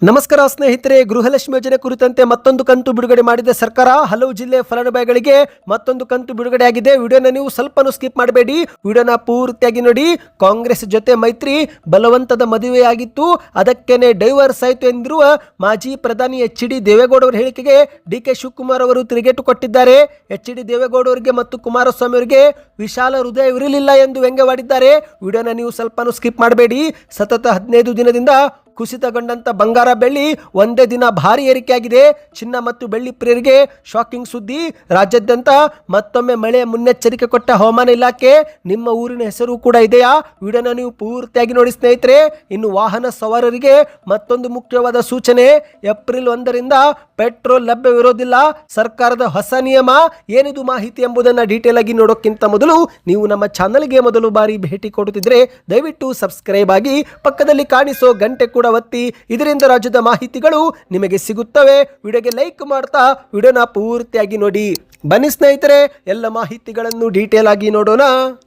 ನಮಸ್ಕಾರ ಸ್ನೇಹಿತರೆ, ಗೃಹಲಕ್ಷ್ಮಿ ಯೋಜನೆ ಕುರಿತಂತೆ ಮತ್ತೊಂದು ಕಂತು ಬಿಡುಗಡೆ ಮಾಡಿದ ಸರ್ಕಾರ. ಹಲವು ಜಿಲ್ಲೆ ಫಲಾನುಭವಿಗಳಿಗೆ ಮತ್ತೊಂದು ಕಂತು ಬಿಡುಗಡೆ ಆಗಿದೆ. ವಿಡಿಯೋನ ನೀವು ಸ್ವಲ್ಪನೂ ಸ್ಕಿಪ್ ಮಾಡಬೇಡಿ, ವಿಡಿಯೋನ ಪೂರ್ತಿಯಾಗಿ ನೋಡಿ. ಕಾಂಗ್ರೆಸ್ ಜೊತೆ ಮೈತ್ರಿ, ಬಲವಂತದ ಮದುವೆಯಾಗಿತ್ತು, ಅದಕ್ಕೇನೆ ಡೈವರ್ಸ್ ಆಯಿತು ಎಂದಿರುವ ಮಾಜಿ ಪ್ರಧಾನಿ ಎಚ್.ಡಿ. ದೇವೇಗೌಡ ಅವರ ಹೇಳಿಕೆಗೆ ಡಿ.ಕೆ. ಶಿವಕುಮಾರ್ ಅವರು ತಿರುಗೇಟು ಕೊಟ್ಟಿದ್ದಾರೆ. ಎಚ್.ಡಿ. ದೇವೇಗೌಡ ಅವರಿಗೆ ಮತ್ತು ಕುಮಾರಸ್ವಾಮಿ ಅವರಿಗೆ ವಿಶಾಲ ಹೃದಯವಿರಲಿಲ್ಲ ಎಂದು ವ್ಯಂಗ್ಯವಾಡಿದ್ದಾರೆ. ವಿಡಿಯೋನ ನೀವು ಸ್ವಲ್ಪನೂ ಸ್ಕಿಪ್ ಮಾಡಬೇಡಿ. ಸತತ 15 ದಿನದಿಂದ ಕುಸಿತಗೊಂಡಂತ ಬಂಗಾರ ಬೆಳ್ಳಿ ಒಂದೇ ದಿನ ಭಾರಿ ಏರಿಕೆಯಾಗಿದೆ. ಚಿನ್ನ ಮತ್ತು ಬೆಳ್ಳಿ ಪ್ರಿಯರಿಗೆ ಶಾಕಿಂಗ್ ಸುದ್ದಿ. ರಾಜ್ಯಾದ್ಯಂತ ಮತ್ತೊಮ್ಮೆ ಮಳೆ ಮುನ್ನೆಚ್ಚರಿಕೆ ಕೊಟ್ಟ ಹವಾಮಾನ ಇಲಾಖೆ. ನಿಮ್ಮ ಊರಿನ ಹೆಸರು ಕೂಡ ಇದೆಯಾ? ವಿಡಿಯೋನ ನೀವು ಪೂರ್ತಿಯಾಗಿ ನೋಡಿ ಸ್ನೇಹಿತರೆ. ಇನ್ನು ವಾಹನ ಸವಾರರಿಗೆ ಮತ್ತೊಂದು ಮುಖ್ಯವಾದ ಸೂಚನೆ. ಏಪ್ರಿಲ್ 1ರಿಂದ ಪೆಟ್ರೋಲ್ ಲಭ್ಯವಿರೋದಿಲ್ಲ. ಸರ್ಕಾರದ ಹೊಸ ನಿಯಮ. ಏನಿದು ಮಾಹಿತಿ ಎಂಬುದನ್ನು ಡೀಟೇಲ್ ಆಗಿ ನೋಡೋಕ್ಕಿಂತ ಮೊದಲು ನೀವು ನಮ್ಮ ಚಾನಲ್ಗೆ ಮೊದಲು ಬಾರಿ ಭೇಟಿ ಕೊಡುತ್ತಿದ್ರೆ ದಯವಿಟ್ಟು ಸಬ್ಸ್ಕ್ರೈಬ್ ಆಗಿ ಪಕ್ಕದಲ್ಲಿ ಕಾಣಿಸೋ ಗಂಟೆ ಕೂಡ ಒತ್ತಿ. ಇದರಿಂದ ರಾಜ್ಯದ ಮಾಹಿತಿಗಳು ನಿಮಗೆ ಸಿಗುತ್ತವೆ. ವಿಡಿಯೋಗೆ ಲೈಕ್ ಮಾಡ್ತಾ ವಿಡಿಯೋನ ಪೂರ್ತಿಯಾಗಿ ನೋಡಿ. ಬನ್ನಿ ಸ್ನೇಹಿತರೆ, ಎಲ್ಲ ಮಾಹಿತಿಗಳನ್ನು ಡೀಟೇಲ್ ಆಗಿ ನೋಡೋಣ.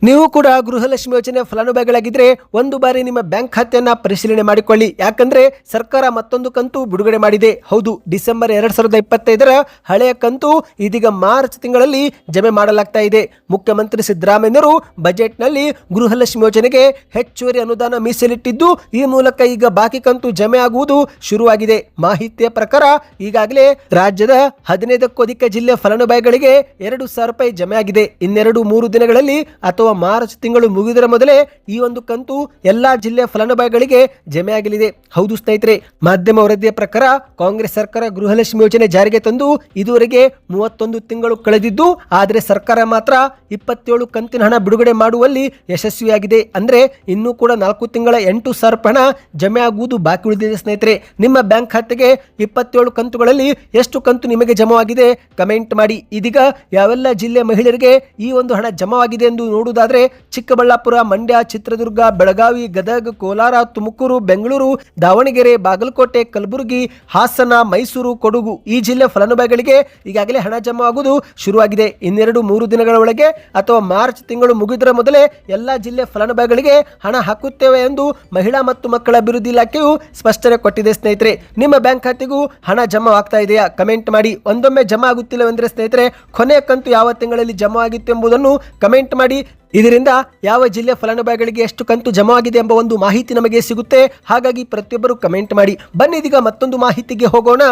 ನೀವು ಕೂಡ ಗೃಹಲಕ್ಷ್ಮಿ ಯೋಜನೆ ಫಲಾನುಭವಿಗಳಾಗಿದ್ರೆ ಒಂದು ಬಾರಿ ನಿಮ್ಮ ಬ್ಯಾಂಕ್ ಖಾತೆಯನ್ನ ಪರಿಶೀಲನೆ ಮಾಡಿಕೊಳ್ಳಿ. ಯಾಕಂದ್ರೆ ಸರ್ಕಾರ ಮತ್ತೊಂದು ಕಂತು ಬಿಡುಗಡೆ ಮಾಡಿದೆ. ಹೌದು, ಡಿಸೆಂಬರ್ 2025ರ ಹಳೆಯ ಕಂತು ಇದೀಗ ಮಾರ್ಚ್ ತಿಂಗಳಲ್ಲಿ ಜಮೆ ಮಾಡಲಾಗ್ತಾ ಇದೆ. ಮುಖ್ಯಮಂತ್ರಿ ಸಿದ್ದರಾಮಯ್ಯರು ಬಜೆಟ್ನಲ್ಲಿ ಗೃಹಲಕ್ಷ್ಮಿ ಯೋಜನೆಗೆ ಹೆಚ್ಚುವರಿ ಅನುದಾನ ಮೀಸಲಿಟ್ಟಿದ್ದು, ಈ ಮೂಲಕ ಈಗ ಬಾಕಿ ಕಂತು ಜಮೆ ಆಗುವುದು ಶುರುವಾಗಿದೆ. ಮಾಹಿತಿಯ ಪ್ರಕಾರ ಈಗಾಗಲೇ ರಾಜ್ಯದ 15ಕ್ಕೂ ಅಧಿಕ ಜಿಲ್ಲೆ ಫಲಾನುಭವಿಗಳಿಗೆ 2,000 ರೂಪಾಯಿ ಜಮೆ ಆಗಿದೆ. ಇನ್ನೆರಡು 3 ದಿನಗಳಲ್ಲಿ ಅಥವಾ ಮಾರ್ಚ್ ತಿಂಗಳು ಮುಗಿದರ ಮೊದಲೇ ಈ ಒಂದು ಕಂತು ಎಲ್ಲಾ ಜಿಲ್ಲೆ ಫಲಾನುಭವಿಗಳಿಗೆ ಜಮೆ ಆಗಲಿದೆ. ಹೌದು ಸ್ನೇಹಿತರೆ, ಮಾಧ್ಯಮ ವರದಿಯ ಪ್ರಕಾರ ಕಾಂಗ್ರೆಸ್ ಸರ್ಕಾರ ಗೃಹಲಕ್ಷ್ಮಿ ಯೋಜನೆ ಜಾರಿಗೆ ತಂದು ಇದುವರೆಗೆ 31 ತಿಂಗಳು ಕಳೆದಿದ್ದು, ಆದರೆ ಸರ್ಕಾರ ಮಾತ್ರ 27 ಕಂತಿನ ಹಣ ಬಿಡುಗಡೆ ಮಾಡುವಲ್ಲಿ ಯಶಸ್ವಿಯಾಗಿದೆ. ಅಂದ್ರೆ ಇನ್ನೂ ಕೂಡ 4 ತಿಂಗಳ 8,000 ರೂಪಾಯಿ ಹಣ ಜಮೆ ಆಗುವುದು ಬಾಕಿ ಉಳಿದಿದೆ. ಸ್ನೇಹಿತರೆ, ನಿಮ್ಮ ಬ್ಯಾಂಕ್ ಖಾತೆಗೆ 27 ಕಂತುಗಳಲ್ಲಿ ಎಷ್ಟು ಕಂತು ನಿಮಗೆ ಜಮವಾಗಿದೆ ಕಮೆಂಟ್ ಮಾಡಿ. ಇದೀಗ ಯಾವೆಲ್ಲ ಜಿಲ್ಲೆ ಮಹಿಳೆಯರಿಗೆ ಈ ಒಂದು ಹಣ ಜಮವಾಗಿದೆ ಎಂದು ನೋಡುವುದಾದ್ರೆ ಚಿಕ್ಕಬಳ್ಳಾಪುರ, ಮಂಡ್ಯ, ಚಿತ್ರದುರ್ಗ, ಬೆಳಗಾವಿ, ಗದಗ, ಕೋಲಾರ, ತುಮಕೂರು, ಬೆಂಗಳೂರು, ದಾವಣಗೆರೆ, ಬಾಗಲಕೋಟೆ, ಕಲಬುರಗಿ, ಹಾಸನ, ಮೈಸೂರು, ಕೊಡಗು ಈ ಜಿಲ್ಲೆ ಫಲಾನುಭವಿಗಳಿಗೆ ಈಗಾಗಲೇ ಹಣ ಜಮವಾಗುವುದು ಶುರುವಾಗಿದೆ. ಇನ್ನೆರಡು 3 ದಿನಗಳ ಒಳಗೆ ಅಥವಾ ಮಾರ್ಚ್ ತಿಂಗಳು ಮುಗಿದರ ಮೊದಲೇ ಎಲ್ಲಾ ಜಿಲ್ಲೆ ಫಲಾನುಭವಿಗಳಿಗೆ ಹಣ ಹಾಕುತ್ತೇವೆ ಎಂದು ಮಹಿಳಾ ಮತ್ತು ಮಕ್ಕಳ ಅಭಿವೃದ್ಧಿ ಇಲಾಖೆಯು ಸ್ಪಷ್ಟನೆ ಕೊಟ್ಟಿದೆ. ಸ್ನೇಹಿತರೆ, ನಿಮ್ಮ ಬ್ಯಾಂಕ್ ಖಾತೆಗೂ ಹಣ ಜಮಾ ಆಗ್ತಾ ಇದೆಯಾ ಕಮೆಂಟ್ ಮಾಡಿ. ಒಂದೊಮ್ಮೆ ಜಮಾ ಆಗುತ್ತಿಲ್ಲವೆಂದರೆ ಸ್ನೇಹಿತರೆ, ಕೊನೆಯ ಕಂತು ಯಾವ ತಿಂಗಳಲ್ಲಿ ಜಮಾ ಆಗಿತ್ತು ಎಂಬುದನ್ನು ಕಮೆಂಟ್ ಮಾಡಿ. ಇದರಿಂದ ಯಾವ ಜಿಲ್ಲೆ ಫಲಾನುಭವಿಗಳಿಗೆ ಎಷ್ಟು ಕಂತು ಜಮವಾಗಿದೆ ಎಂಬ ಒಂದು ಮಾಹಿತಿ ನಮಗೆ ಸಿಗುತ್ತೆ. ಹಾಗಾಗಿ ಪ್ರತಿಯೊಬ್ಬರು ಕಮೆಂಟ್ ಮಾಡಿ. ಬನ್ನಿ ಇದೀಗ ಮತ್ತೊಂದು ಮಾಹಿತಿಗೆ ಹೋಗೋಣ.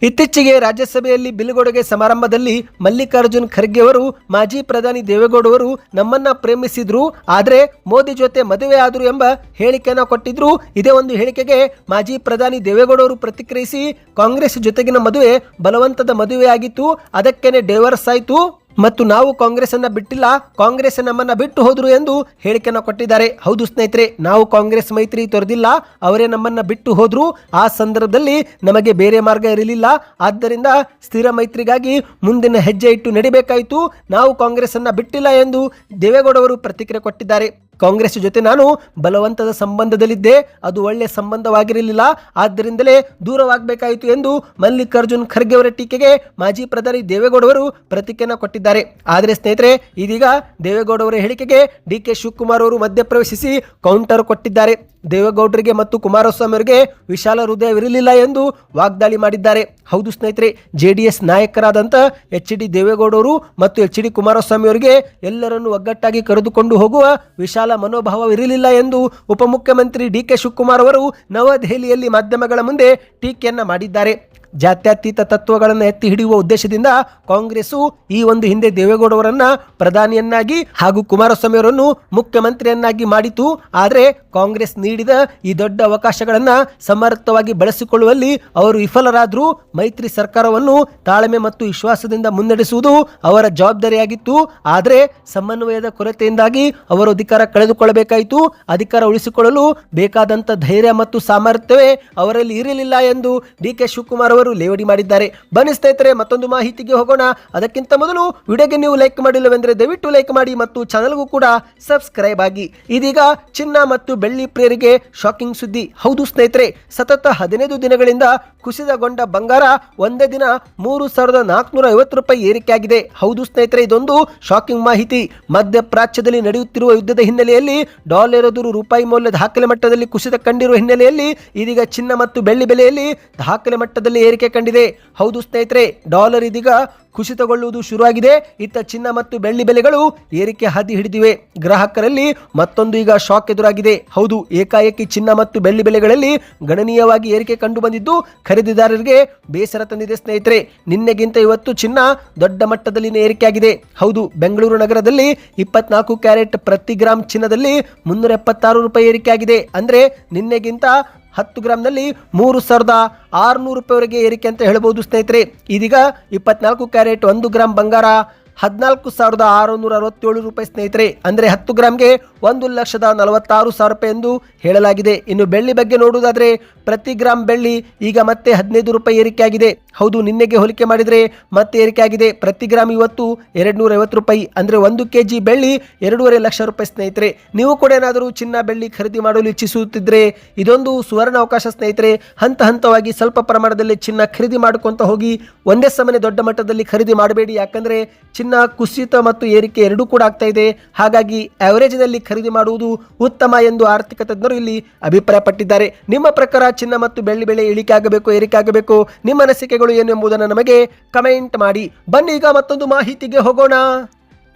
ಇತ್ತೀಚೆಗೆ ರಾಜ್ಯಸಭೆಯಲ್ಲಿ ಬಿಲ್ಗೊಡುಗೆ ಸಮಾರಂಭದಲ್ಲಿ ಮಲ್ಲಿಕಾರ್ಜುನ್ ಖರ್ಗೆ ಅವರು ಮಾಜಿ ಪ್ರಧಾನಿ ದೇವೇಗೌಡ ಅವರು ನಮ್ಮನ್ನ ಪ್ರೇಮಿಸಿದ್ರು, ಆದರೆ ಮೋದಿ ಜೊತೆ ಮದುವೆ ಆದರು ಎಂಬ ಹೇಳಿಕೆಯನ್ನು ಕೊಟ್ಟಿದ್ರು. ಇದೇ ಒಂದು ಹೇಳಿಕೆಗೆ ಮಾಜಿ ಪ್ರಧಾನಿ ದೇವೇಗೌಡ ಅವರು ಪ್ರತಿಕ್ರಿಯಿಸಿ, ಕಾಂಗ್ರೆಸ್ ಜೊತೆಗಿನ ಮದುವೆ ಬಲವಂತದ ಮದುವೆಯಾಗಿತ್ತು, ಅದಕ್ಕೇನೆ ಡೈವರ್ಸ್ ಆಯಿತು ಮತ್ತು ನಾವು ಕಾಂಗ್ರೆಸ್ ಅನ್ನ ಬಿಟ್ಟಿಲ್ಲ, ಕಾಂಗ್ರೆಸ್ ನಮ್ಮನ್ನ ಬಿಟ್ಟು ಹೋದ್ರು ಎಂದು ಹೇಳಿಕೆಯನ್ನು ಕೊಟ್ಟಿದ್ದಾರೆ. ಹೌದು ಸ್ನೇಹಿತರೆ, ನಾವು ಕಾಂಗ್ರೆಸ್ ಮೈತ್ರಿ ತೊರೆದಿಲ್ಲ, ಅವರೇ ನಮ್ಮನ್ನ ಬಿಟ್ಟು ಹೋದ್ರು. ಆ ಸಂದರ್ಭದಲ್ಲಿ ನಮಗೆ ಬೇರೆ ಮಾರ್ಗ ಇರಲಿಲ್ಲ, ಆದ್ದರಿಂದ ಸ್ಥಿರ ಮೈತ್ರಿಗಾಗಿ ಮುಂದಿನ ಹೆಜ್ಜೆ ಇಟ್ಟು ನಡಿಬೇಕಾಯಿತು. ನಾವು ಕಾಂಗ್ರೆಸ್ ಅನ್ನ ಬಿಟ್ಟಿಲ್ಲ ಎಂದು ದೇವೇಗೌಡ ಅವರು ಪ್ರತಿಕ್ರಿಯೆ ಕೊಟ್ಟಿದ್ದಾರೆ. ಕಾಂಗ್ರೆಸ್ ಜೊತೆ ನಾನು ಬಲವಂತದ ಸಂಬಂಧದಲ್ಲಿದ್ದೆ, ಅದು ಒಳ್ಳೆಯ ಸಂಬಂಧವಾಗಿರಲಿಲ್ಲ, ಆದ್ದರಿಂದಲೇ ದೂರವಾಗಬೇಕಾಯಿತು ಎಂದು ಮಲ್ಲಿಕಾರ್ಜುನ್ ಖರ್ಗೆ ಅವರ ಟೀಕೆಗೆ ಮಾಜಿ ಪ್ರಧಾನಿ ದೇವೇಗೌಡ ಅವರು ಪ್ರತಿಕ್ರಿಯೆಯನ್ನು ಕೊಟ್ಟಿದ್ದಾರೆ. ಆದರೆ ಸ್ನೇಹಿತರೆ, ಇದೀಗ ದೇವೇಗೌಡ ಅವರ ಹೇಳಿಕೆಗೆ ಡಿ.ಕೆ. ಶಿವಕುಮಾರ್ ಅವರು ಮಧ್ಯಪ್ರವೇಶಿಸಿ ಕೌಂಟರ್ ಕೊಟ್ಟಿದ್ದಾರೆ. ದೇವೇಗೌಡರಿಗೆ ಮತ್ತು ಕುಮಾರಸ್ವಾಮಿ ಅವರಿಗೆ ವಿಶಾಲ ಹೃದಯವಿರಲಿಲ್ಲ ಎಂದು ವಾಗ್ದಾಳಿ ಮಾಡಿದ್ದಾರೆ. ಹೌದು ಸ್ನೇಹಿತರೆ, ಜೆಡಿಎಸ್ ನಾಯಕರಾದಂಥ ಎಚ್.ಡಿ. ದೇವೇಗೌಡ ಅವರು ಮತ್ತು ಎಚ್.ಡಿ. ಕುಮಾರಸ್ವಾಮಿ ಅವರಿಗೆ ಎಲ್ಲರನ್ನು ಒಗ್ಗಟ್ಟಾಗಿ ಕರೆದುಕೊಂಡು ಹೋಗುವ ವಿಶಾಲ ಮನೋಭಾವವಿರಲಿಲ್ಲ ಎಂದು ಉಪಮುಖ್ಯಮಂತ್ರಿ ಡಿ.ಕೆ. ಶಿವಕುಮಾರ್ ಅವರು ನವದೆಹಲಿಯಲ್ಲಿ ಮಾಧ್ಯಮಗಳ ಮುಂದೆ ಟೀಕೆಯನ್ನ ಮಾಡಿದ್ದಾರೆ. ಜಾತ್ಯತೀತ ತತ್ವಗಳನ್ನು ಎತ್ತಿ ಹಿಡಿಯುವ ಉದ್ದೇಶದಿಂದ ಕಾಂಗ್ರೆಸ್ ಈ ಒಂದು ಹಿಂದೆ ದೇವೇಗೌಡ ಅವರನ್ನ ಪ್ರಧಾನಿಯನ್ನಾಗಿ ಹಾಗೂ ಕುಮಾರಸ್ವಾಮಿ ಅವರನ್ನು ಮುಖ್ಯಮಂತ್ರಿಯನ್ನಾಗಿ ಮಾಡಿತು. ಆದರೆ ಕಾಂಗ್ರೆಸ್ ನೀಡಿದ ಈ ದೊಡ್ಡ ಅವಕಾಶಗಳನ್ನು ಸಮರ್ಥವಾಗಿ ಬಳಸಿಕೊಳ್ಳುವಲ್ಲಿ ಅವರು ವಿಫಲರಾದರು. ಮೈತ್ರಿ ಸರ್ಕಾರವನ್ನು ತಾಳ್ಮೆ ಮತ್ತು ವಿಶ್ವಾಸದಿಂದ ಮುನ್ನಡೆಸುವುದು ಅವರ ಜವಾಬ್ದಾರಿಯಾಗಿತ್ತು. ಆದರೆ ಸಮನ್ವಯದ ಕೊರತೆಯಿಂದಾಗಿ ಅವರು ಅಧಿಕಾರ ಕಳೆದುಕೊಳ್ಳಬೇಕಾಯಿತು. ಅಧಿಕಾರ ಉಳಿಸಿಕೊಳ್ಳಲು ಬೇಕಾದಂಥ ಧೈರ್ಯ ಮತ್ತು ಸಾಮರ್ಥ್ಯವೇ ಅವರಲ್ಲಿ ಇರಲಿಲ್ಲ ಎಂದು ಡಿ.ಕೆ. ಶಿವಕುಮಾರ್ ಅವರು ಲೇವಡಿ ಮಾಡಿದ್ದಾರೆ. ಬನ್ನಿ ಸ್ನೇಹಿತರೆ, ಮತ್ತೊಂದು ಮಾಹಿತಿಗೆ ಹೋಗೋಣ. ಅದಕ್ಕಿಂತ ಮೊದಲು ವಿಡಿಯೋಗೆ ನೀವು ಲೈಕ್ ಮಾಡಿಲ್ಲವೆಂದರೆ ದಯವಿಟ್ಟು ಲೈಕ್ ಮಾಡಿ ಮತ್ತು ಚಾನಲ್ಗೂ ಕೂಡ ಸಬ್ಸ್ಕ್ರೈಬ್ ಆಗಿ. ಇದೀಗ ಚಿನ್ನ ಮತ್ತು ಬೆಳ್ಳಿ ಪ್ರಿಯರಿಗೆ ಶಾಕಿಂಗ್ ಸುದ್ದಿ. ಹೌದು ಸ್ನೇಹಿತರೆ, ಸತತ 15 ದಿನಗಳಿಂದ ಕುಸಿತಗೊಂಡ ಬಂಗಾರ ಒಂದೇ ದಿನ 3,450 ರೂಪಾಯಿ ಏರಿಕೆಯಾಗಿದೆ. ಹೌದು ಸ್ನೇಹಿತರೆ, ಇದೊಂದು ಶಾಕಿಂಗ್ ಮಾಹಿತಿ. ಮಧ್ಯಪ್ರಾಚ್ಯದಲ್ಲಿ ನಡೆಯುತ್ತಿರುವ ಯುದ್ಧದ ಹಿನ್ನೆಲೆಯಲ್ಲಿ ಡಾಲರ್ ಎದುರು ರೂಪಾಯಿ ಮೌಲ್ಯ ದಾಖಲೆ ಮಟ್ಟದಲ್ಲಿ ಕುಸಿತ ಕಂಡಿರುವ ಹಿನ್ನೆಲೆಯಲ್ಲಿ ಇದೀಗ ಚಿನ್ನ ಮತ್ತು ಬೆಳ್ಳಿ ಬೆಲೆಯಲ್ಲಿ ದಾಖಲೆ ಮಟ್ಟದಲ್ಲಿ ಏರಿಕೆ ಕಂಡಿದೆ. ಹೌದು ಸ್ನೇಹಿತರೆ, ಡಾಲರ್ ಇದೀಗ ಕುಸಿತಗೊಳ್ಳುವುದು ಶುರುವಾಗಿದೆ. ಇತ್ತ ಚಿನ್ನ ಮತ್ತು ಬೆಳ್ಳಿ ಬೆಲೆಗಳು ಏರಿಕೆ ಹಾದಿ ಹಿಡಿದಿವೆ. ಗ್ರಾಹಕರಲ್ಲಿ ಮತ್ತೊಂದು ಈಗ ಶಾಕ್ ಎದುರಾಗಿದೆ. ಹೌದು, ಏಕಾಏಕಿ ಚಿನ್ನ ಮತ್ತು ಬೆಳ್ಳಿ ಬೆಲೆಗಳಲ್ಲಿ ಗಣನೀಯವಾಗಿ ಏರಿಕೆ ಕಂಡು ಬಂದಿದ್ದು ಖರೀದಿದಾರರಿಗೆ ಬೇಸರ ತಂದಿದೆ ಸ್ನೇಹಿತರೆ. ನಿನ್ನೆಗಿಂತ ಇವತ್ತು ಚಿನ್ನ ದೊಡ್ಡ ಮಟ್ಟದಲ್ಲಿ ಏರಿಕೆಯಾಗಿದೆ. ಹೌದು, ಬೆಂಗಳೂರು ನಗರದಲ್ಲಿ 24 ಕ್ಯಾರೆಟ್ ಪ್ರತಿ ಗ್ರಾಮ್ ಚಿನ್ನದಲ್ಲಿ 376 ರೂಪಾಯಿ ಏರಿಕೆಯಾಗಿದೆ. ಅಂದ್ರೆ ನಿನ್ನೆಗಿಂತ 10 ಗ್ರಾಮ್ನಲ್ಲಿ 3,600 ರೂಪಾಯಿವರೆಗೆ ಏರಿಕೆ ಅಂತ ಹೇಳ್ಬೋದು ಸ್ನೇಹಿತರೆ. ಇದೀಗ 24 ಕ್ಯಾರೆಟ್ 1 ಗ್ರಾಮ್ ಬಂಗಾರ 14,667 ರೂಪಾಯಿ ಸ್ನೇಹಿತರೆ. ಅಂದರೆ 10 ಗ್ರಾಮ್ಗೆ 1,46,000 ರೂಪಾಯಿ ಎಂದು ಹೇಳಲಾಗಿದೆ. ಇನ್ನು ಬೆಳ್ಳಿ ಬಗ್ಗೆ ನೋಡುವುದಾದರೆ ಪ್ರತಿ ಗ್ರಾಮ್ ಬೆಳ್ಳಿ ಈಗ ಮತ್ತೆ 15 ರೂಪಾಯಿ ಏರಿಕೆಯಾಗಿದೆ. ಹೌದು, ನಿನ್ನೆಗೆ ಹೋಲಿಕೆ ಮಾಡಿದರೆ ಮತ್ತೆ ಏರಿಕೆಯಾಗಿದೆ. ಪ್ರತಿ ಗ್ರಾಮ್ ಇವತ್ತು 250 ರೂಪಾಯಿ. ಅಂದರೆ 1 kg ಬೆಳ್ಳಿ 2.5 ಲಕ್ಷ ರೂಪಾಯಿ ಸ್ನೇಹಿತರೆ. ನೀವು ಕೂಡ ಏನಾದರೂ ಚಿನ್ನ ಬೆಳ್ಳಿ ಖರೀದಿ ಮಾಡಲು ಇಚ್ಛಿಸುತ್ತಿದ್ದರೆ ಇದೊಂದು ಸುವರ್ಣ ಅವಕಾಶ ಸ್ನೇಹಿತರೆ. ಹಂತ ಹಂತವಾಗಿ ಸ್ವಲ್ಪ ಪ್ರಮಾಣದಲ್ಲಿ ಚಿನ್ನ ಖರೀದಿ ಮಾಡ್ಕೊಂತ ಹೋಗಿ. ಒಂದೇ ಸಮನೆ ದೊಡ್ಡ ಮಟ್ಟದಲ್ಲಿ ಖರೀದಿ ಮಾಡಬೇಡಿ. ಯಾಕಂದರೆ ಚಿನ್ನ ಕುಸಿತ ಮತ್ತು ಏರಿಕೆ ಎರಡೂ ಕೂಡ ಆಗ್ತಾ ಇದೆ. ಹಾಗಾಗಿ ಆವರೇಜ್ನಲ್ಲಿ ಖರೀದಿ ಮಾಡುವುದು ಉತ್ತಮ ಎಂದು ಆರ್ಥಿಕ ತಜ್ಞರು ಇಲ್ಲಿ ಅಭಿಪ್ರಾಯಪಟ್ಟಿದ್ದಾರೆ. ನಿಮ್ಮ ಪ್ರಕಾರ ಚಿನ್ನ ಮತ್ತು ಬೆಳ್ಳಿ ಬೆಲೆ ಇಳಿಕೆ ಆಗಬೇಕು, ಏರಿಕೆ ಆಗಬೇಕು? ನಿಮ್ಮ ಅನಿಸಿಕೆಗಳು ಏನು ಎಂಬುದನ್ನು ನಮಗೆ ಕಮೆಂಟ್ ಮಾಡಿ. ಬನ್ನಿ ಈಗ ಮತ್ತೊಂದು ಮಾಹಿತಿಗೆ ಹೋಗೋಣ.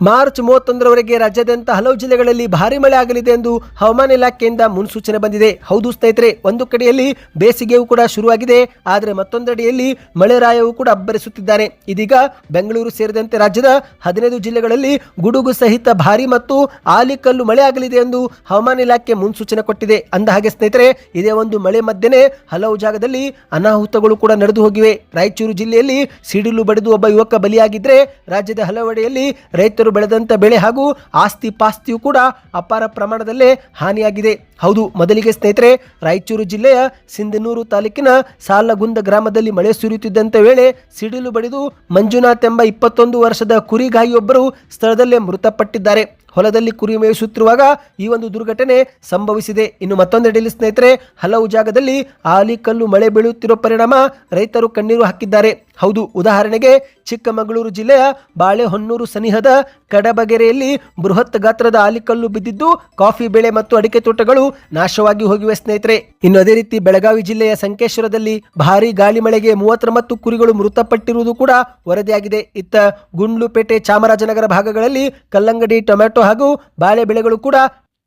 ಮಾರ್ಚ್ 31ರವರೆಗೆ ರಾಜ್ಯಾದ್ಯಂತ ಹಲವು ಜಿಲ್ಲೆಗಳಲ್ಲಿ ಭಾರಿ ಮಳೆ ಆಗಲಿದೆ ಎಂದು ಹವಾಮಾನ ಇಲಾಖೆಯಿಂದ ಮುನ್ಸೂಚನೆ ಬಂದಿದೆ. ಹೌದು ಸ್ನೇಹಿತರೆ, ಒಂದು ಕಡೆಯಲ್ಲಿ ಬೇಸಿಗೆಯೂ ಕೂಡ ಶುರುವಾಗಿದೆ, ಆದರೆ ಮತ್ತೊಂದೆಡೆಯಲ್ಲಿ ಮಳೆರಾಯವು ಕೂಡ ಅಬ್ಬರಿಸುತ್ತಿದ್ದಾನೆ. ಇದೀಗ ಬೆಂಗಳೂರು ಸೇರಿದಂತೆ ರಾಜ್ಯದ 15 ಜಿಲ್ಲೆಗಳಲ್ಲಿ ಗುಡುಗು ಸಹಿತ ಭಾರಿ ಮತ್ತು ಆಲಿಕಲ್ಲು ಮಳೆ ಆಗಲಿದೆ ಎಂದು ಹವಾಮಾನ ಇಲಾಖೆ ಮುನ್ಸೂಚನೆ ಕೊಟ್ಟಿದೆ. ಅಂದ ಹಾಗೆ ಸ್ನೇಹಿತರೆ, ಇದೇ ಒಂದು ಮಳೆ ಮಧ್ಯೆನೇ ಹಲವು ಜಾಗದಲ್ಲಿ ಅನಾಹುತಗಳು ಕೂಡ ನಡೆದು ಹೋಗಿವೆ. ರಾಯಚೂರು ಜಿಲ್ಲೆಯಲ್ಲಿ ಸಿಡಿಲು ಬಡಿದು ಒಬ್ಬ ಯುವಕ ಬಲಿಯಾಗಿದ್ರೆ, ರಾಜ್ಯದ ಹಲವೆಡೆಯಲ್ಲಿ ರೈತರು ಬೆಳೆದಂತ ಬೆಳೆ ಹಾಗೂ ಆಸ್ತಿ ಪಾಸ್ತಿಯೂ ಕೂಡ ಅಪಾರ ಪ್ರಮಾಣದಲ್ಲೇ ಹಾನಿಯಾಗಿದೆ. ಹೌದು, ಮೊದಲಿಗೆ ಸ್ನೇಹಿತರೆ, ರಾಯಚೂರು ಜಿಲ್ಲೆಯ ಸಿಂಧನೂರು ತಾಲೂಕಿನ ಸಾಲಗುಂದ ಗ್ರಾಮದಲ್ಲಿ ಮಳೆ ಸುರಿಯುತ್ತಿದ್ದಂತ ವೇಳೆ ಸಿಡಿಲು ಬಡಿದು ಮಂಜುನಾಥ್ ಎಂಬ 21 ವರ್ಷದ ಕುರಿಗಾಯಿಯೊಬ್ಬರು ಸ್ಥಳದಲ್ಲೇ ಮೃತಪಟ್ಟಿದ್ದಾರೆ. ಹೊಲದಲ್ಲಿ ಕುರಿ ಮೇಯಿಸುತ್ತಿರುವಾಗ ಈ ಒಂದು ದುರ್ಘಟನೆ ಸಂಭವಿಸಿದೆ. ಇನ್ನು ಮತ್ತೊಂದೆಡೆಯಲ್ಲಿ ಸ್ನೇಹಿತರೆ, ಹಲವು ಜಾಗದಲ್ಲಿ ಆಲಿಕಲ್ಲು ಮಳೆ ಬೀಳುತ್ತಿರುವ ಪರಿಣಾಮ ರೈತರು ಕಣ್ಣೀರು ಹಾಕಿದ್ದಾರೆ. ಹೌದು, ಉದಾಹರಣೆಗೆ ಚಿಕ್ಕಮಗಳೂರು ಜಿಲ್ಲೆಯ ಬಾಳೆಹೊನ್ನೂರು ಸನಿಹದ ಕಡಬಗೆರೆಯಲ್ಲಿ ಬೃಹತ್ ಗಾತ್ರದ ಆಲಿಕಲ್ಲು ಬಿದ್ದಿದ್ದು ಕಾಫಿ ಬೆಳೆ ಮತ್ತು ಅಡಿಕೆ ತೋಟಗಳು ನಾಶವಾಗಿ ಹೋಗಿವೆ ಸ್ನೇಹಿತರೆ. ಇನ್ನು ಅದೇ ರೀತಿ ಬೆಳಗಾವಿ ಜಿಲ್ಲೆಯ ಸಂಕೇಶ್ವರದಲ್ಲಿ ಭಾರೀ ಗಾಳಿ ಮಳೆಗೆ 39 ಕುರಿಗಳು ಮೃತಪಟ್ಟಿರುವುದು ಕೂಡ ವರದಿಯಾಗಿದೆ. ಇತ್ತ ಗುಂಡ್ಲುಪೇಟೆ, ಚಾಮರಾಜನಗರ ಭಾಗಗಳಲ್ಲಿ ಕಲ್ಲಂಗಡಿ, ಟೊಮೆಟೊ ಹಾಗೂ ಬಾಳೆ ಬೆಳೆಗಳು ಕೂಡ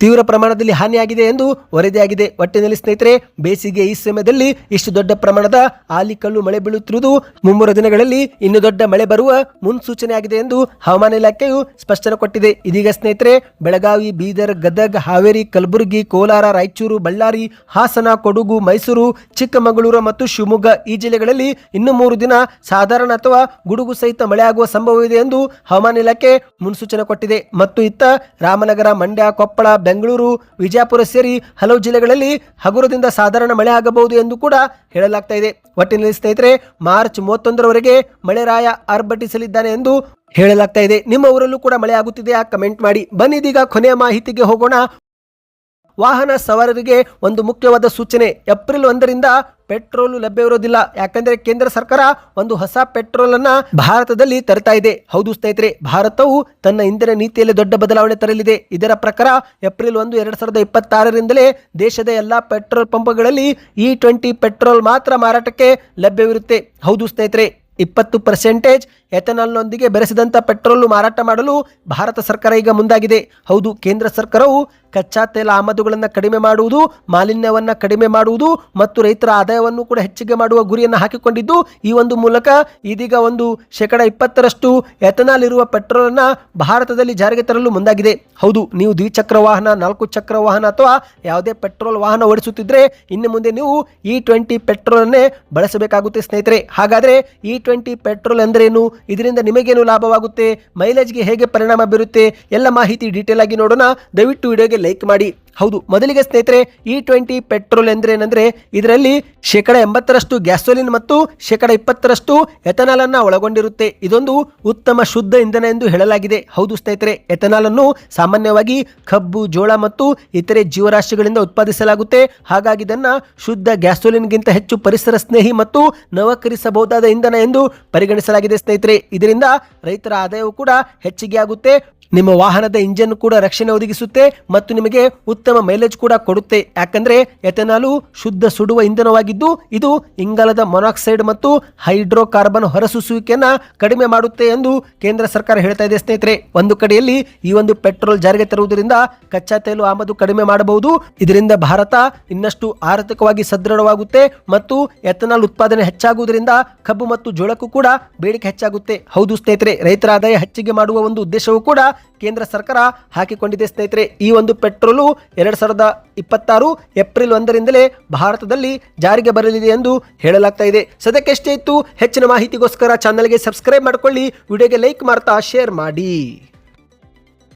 ತೀವ್ರ ಪ್ರಮಾಣದಲ್ಲಿ ಹಾನಿಯಾಗಿದೆ ಎಂದು ವರದಿಯಾಗಿದೆ. ಒಟ್ಟಿನಲ್ಲಿ ಸ್ನೇಹಿತರೆ, ಬೇಸಿಗೆ ಈ ಸಮಯದಲ್ಲಿ ಇಷ್ಟು ದೊಡ್ಡ ಪ್ರಮಾಣದ ಆಲಿಕಲ್ಲು ಮಳೆ ಬೀಳುತ್ತಿರುವುದು ಮುಂಬರುವ ದಿನಗಳಲ್ಲಿ ಇನ್ನು ದೊಡ್ಡ ಮಳೆ ಬರುವ ಮುನ್ಸೂಚನೆ ಆಗಿದೆ ಎಂದು ಹವಾಮಾನ ಇಲಾಖೆಯು ಸ್ಪಷ್ಟನೆ ಕೊಟ್ಟಿದೆ. ಇದೀಗ ಸ್ನೇಹಿತರೆ, ಬೆಳಗಾವಿ, ಬೀದರ್, ಗದಗ, ಹಾವೇರಿ, ಕಲಬುರಗಿ, ಕೋಲಾರ, ರಾಯಚೂರು, ಬಳ್ಳಾರಿ, ಹಾಸನ, ಕೊಡಗು, ಮೈಸೂರು, ಚಿಕ್ಕಮಗಳೂರು ಮತ್ತು ಶಿವಮೊಗ್ಗ ಈ ಜಿಲ್ಲೆಗಳಲ್ಲಿ ಇನ್ನು 3 ದಿನ ಸಾಧಾರಣ ಅಥವಾ ಗುಡುಗು ಸಹಿತ ಮಳೆ ಆಗುವ ಸಂಭವವಿದೆ ಎಂದು ಹವಾಮಾನ ಇಲಾಖೆ ಮುನ್ಸೂಚನೆ ಕೊಟ್ಟಿದೆ. ಮತ್ತು ಇತ್ತ ರಾಮನಗರ, ಮಂಡ್ಯ, ಕೊಪ್ಪಳ, ಬೆಂಗಳೂರು, ವಿಜಯಪುರ ಸೇರಿ ಹಲವು ಜಿಲ್ಲೆಗಳಲ್ಲಿ ಹಗುರದಿಂದ ಸಾಧಾರಣ ಮಳೆ ಆಗಬಹುದು ಎಂದು ಕೂಡ ಹೇಳಲಾಗ್ತಾ ಇದೆ. ಒಟ್ಟಿನಲ್ಲಿ ಸ್ನೇಹಿತರೆ, ಮಾರ್ಚ್ 31ರವರೆಗೆ ಮಳೆರಾಯ ಆರ್ಭಟಿಸಲಿದ್ದಾನೆ ಎಂದು ಹೇಳಲಾಗ್ತಾ ಇದೆ. ನಿಮ್ಮ ಊರಲ್ಲೂ ಕೂಡ ಮಳೆ ಆಗುತ್ತಿದೆಯಾ? ಕಮೆಂಟ್ ಮಾಡಿ. ಬನ್ನಿ ಇದೀಗ ಕೊನೆಯ ಮಾಹಿತಿಗೆ ಹೋಗೋಣ. ವಾಹನ ಸವಾರರಿಗೆ ಒಂದು ಮುಖ್ಯವಾದ ಸೂಚನೆ. ಏಪ್ರಿಲ್ 1ರಿಂದ ಪೆಟ್ರೋಲ್ ಲಭ್ಯವಿರೋದಿಲ್ಲ. ಯಾಕಂದ್ರೆ ಕೇಂದ್ರ ಸರ್ಕಾರ ಒಂದು ಹೊಸ ಪೆಟ್ರೋಲ್ ಅನ್ನ ಭಾರತದಲ್ಲಿ ತರ್ತಾ ಇದೆ. ಹೌದು ಸ್ನೇಹಿತರೆ, ಭಾರತವು ತನ್ನ ಇಂಧನ ನೀತಿಯಲ್ಲಿ ದೊಡ್ಡ ಬದಲಾವಣೆ ತರಲಿದೆ. ಇದರ ಪ್ರಕಾರ ಏಪ್ರಿಲ್ 1, 2026ರಿಂದಲೇ ದೇಶದ ಎಲ್ಲಾ ಪೆಟ್ರೋಲ್ ಪಂಪ್ಗಳಲ್ಲಿ E20 ಪೆಟ್ರೋಲ್ ಮಾತ್ರ ಮಾರಾಟಕ್ಕೆ ಲಭ್ಯವಿರುತ್ತೆ. ಹೌದು ಸ್ನೇಹಿತರೆ, 20% ಎಥನಾಲ್ನೊಂದಿಗೆ ಬೆರೆಸಿದಂಥ ಪೆಟ್ರೋಲ್ ಮಾರಾಟ ಮಾಡಲು ಭಾರತ ಸರ್ಕಾರ ಈಗ ಮುಂದಾಗಿದೆ. ಹೌದು, ಕೇಂದ್ರ ಸರ್ಕಾರವು ಕಚ್ಚಾ ತೈಲ ಆಮದುಗಳನ್ನು ಕಡಿಮೆ ಮಾಡುವುದು, ಮಾಲಿನ್ಯವನ್ನು ಕಡಿಮೆ ಮಾಡುವುದು ಮತ್ತು ರೈತರ ಆದಾಯವನ್ನು ಕೂಡ ಹೆಚ್ಚಿಗೆ ಮಾಡುವ ಗುರಿಯನ್ನು ಹಾಕಿಕೊಂಡಿದ್ದು, ಈ ಒಂದು ಮೂಲಕ ಇದೀಗ 20% ಎಥನಾಲ್ ಇರುವ ಪೆಟ್ರೋಲ್ ಅನ್ನ ಭಾರತದಲ್ಲಿ ಜಾರಿಗೆ ತರಲು ಮುಂದಾಗಿದೆ. ಹೌದು, ನೀವು ದ್ವಿಚಕ್ರ ವಾಹನ, 4 ಚಕ್ರ ವಾಹನ ಅಥವಾ ಯಾವುದೇ ಪೆಟ್ರೋಲ್ ವಾಹನ ಓಡಿಸುತ್ತಿದ್ರೆ ಇನ್ನು ಮುಂದೆ ನೀವು E20 ಪೆಟ್ರೋಲ್ ಅನ್ನೇ ಬಳಸಬೇಕಾಗುತ್ತೆ ಸ್ನೇಹಿತರೆ. ಹಾಗಾದ್ರೆ E20 ಪೆಟ್ರೋಲ್ ಎಂದರೇನು? ಇದರಿಂದ ನಿಮಗೇನು ಲಾಭವಾಗುತ್ತೆ? ಮೈಲೇಜ್ಗೆ ಹೇಗೆ ಪರಿಣಾಮ ಬೀರುತ್ತೆ? ಎಲ್ಲ ಮಾಹಿತಿ ಡೀಟೇಲ್ ಆಗಿ ನೋಡೋಣ. ದಯವಿಟ್ಟು ವಿಡಿಯೋಗೆ ವಿಡಿಯೋಗೆ ಲೈಕ್ ಮಾಡಿ. ಹೌದು, ಮೊದಲಿಗೆ ಸ್ನೇಹಿತರೆ, E20 ಪೆಟ್ರೋಲ್ ಎಂದ್ರೆ ಇದರಲ್ಲಿ 80% ಗ್ಯಾಸೋಲಿನ್ ಮತ್ತು 20% ಎಥನಾಲ್ ಅನ್ನ ಒಳಗೊಂಡಿರುತ್ತೆ. ಇದೊಂದು ಉತ್ತಮ ಶುದ್ಧ ಇಂಧನ ಎಂದು ಹೇಳಲಾಗಿದೆ. ಹೌದು ಸ್ನೇಹಿತರೆ, ಎಥನಾಲ್ ಅನ್ನು ಸಾಮಾನ್ಯವಾಗಿ ಕಬ್ಬು, ಜೋಳ ಮತ್ತು ಇತರೆ ಜೀವರಾಶಿಗಳಿಂದ ಉತ್ಪಾದಿಸಲಾಗುತ್ತೆ. ಹಾಗಾಗಿ ಇದನ್ನ ಶುದ್ಧ ಗ್ಯಾಸೋಲಿನ್ಗಿಂತ ಹೆಚ್ಚು ಪರಿಸರ ಸ್ನೇಹಿ ಮತ್ತು ನವೀಕರಿಸಬಹುದಾದ ಇಂಧನ ಎಂದು ಪರಿಗಣಿಸಲಾಗಿದೆ ಸ್ನೇಹಿತರೆ. ಇದರಿಂದ ರೈತರ ಆದಾಯವು ಕೂಡ ಹೆಚ್ಚಿಗೆ ಆಗುತ್ತೆ, ನಿಮ್ಮ ವಾಹನದ ಇಂಜಿನ್ ಕೂಡ ರಕ್ಷಣೆ ಒದಗಿಸುತ್ತೆ ಮತ್ತು ನಿಮಗೆ ಉತ್ತಮ ಮೈಲೇಜ್ ಕೂಡ ಕೊಡುತ್ತೆ. ಯಾಕಂದ್ರೆ ಎಥೆನಾಲು ಶುದ್ಧ ಸುಡುವ ಇಂಧನವಾಗಿದ್ದು ಇದು ಇಂಗಾಲದ ಮೊನಾಕ್ಸೈಡ್ ಮತ್ತು ಹೈಡ್ರೋಕಾರ್ಬನ್ ಹೊರಸೂಸುವಿಕೆಯನ್ನ ಕಡಿಮೆ ಮಾಡುತ್ತೆ ಎಂದು ಕೇಂದ್ರ ಸರ್ಕಾರ ಹೇಳ್ತಾ ಇದೆ ಸ್ನೇಹಿತರೆ. ಒಂದು ಕಡೆಯಲ್ಲಿ ಈ ಒಂದು ಪೆಟ್ರೋಲ್ ಜಾರಿಗೆ ತರುವುದರಿಂದ ಕಚ್ಚಾ ತೈಲ ಆಮದು ಕಡಿಮೆ ಮಾಡಬಹುದು. ಇದರಿಂದ ಭಾರತ ಇನ್ನಷ್ಟು ಆರ್ಥಿಕವಾಗಿ ಸದೃಢವಾಗುತ್ತೆ ಮತ್ತು ಎಥೆನಾಲ್ ಉತ್ಪಾದನೆ ಹೆಚ್ಚಾಗುವುದರಿಂದ ಕಬ್ಬು ಮತ್ತು ಜೋಳಕ್ಕೂ ಕೂಡ ಬೇಡಿಕೆ ಹೆಚ್ಚಾಗುತ್ತೆ. ಹೌದು ಸ್ನೇಹಿತರೆ, ರೈತರ ಆದಾಯ ಹೆಚ್ಚಿಗೆ ಮಾಡುವ ಒಂದು ಉದ್ದೇಶವೂ ಕೂಡ ಕೇಂದ್ರ ಸರ್ಕಾರ ಹಾಕಿಕೊಂಡಿದೆ ಸ್ನೇಹಿತರೆ. ಈ ಒಂದು ಪೆಟ್ರೋಲು 2026 ಏಪ್ರಿಲ್ 1ರಿಂದಲೇ ಭಾರತದಲ್ಲಿ ಜಾರಿಗೆ ಬರಲಿದೆ ಎಂದು ಹೇಳಲಾಗ್ತಾ ಇದೆ. ಸದ್ಯಕ್ಕೆ ಎಷ್ಟೇ ಇತ್ತು. ಹೆಚ್ಚಿನ ಮಾಹಿತಿಗೋಸ್ಕರ ಚಾನಲ್ಗೆ ಸಬ್ಸ್ಕ್ರೈಬ್ ಮಾಡಿಕೊಳ್ಳಿ, ವಿಡಿಯೋಗೆ ಲೈಕ್ ಮಾಡ್ತಾ ಶೇರ್ ಮಾಡಿ.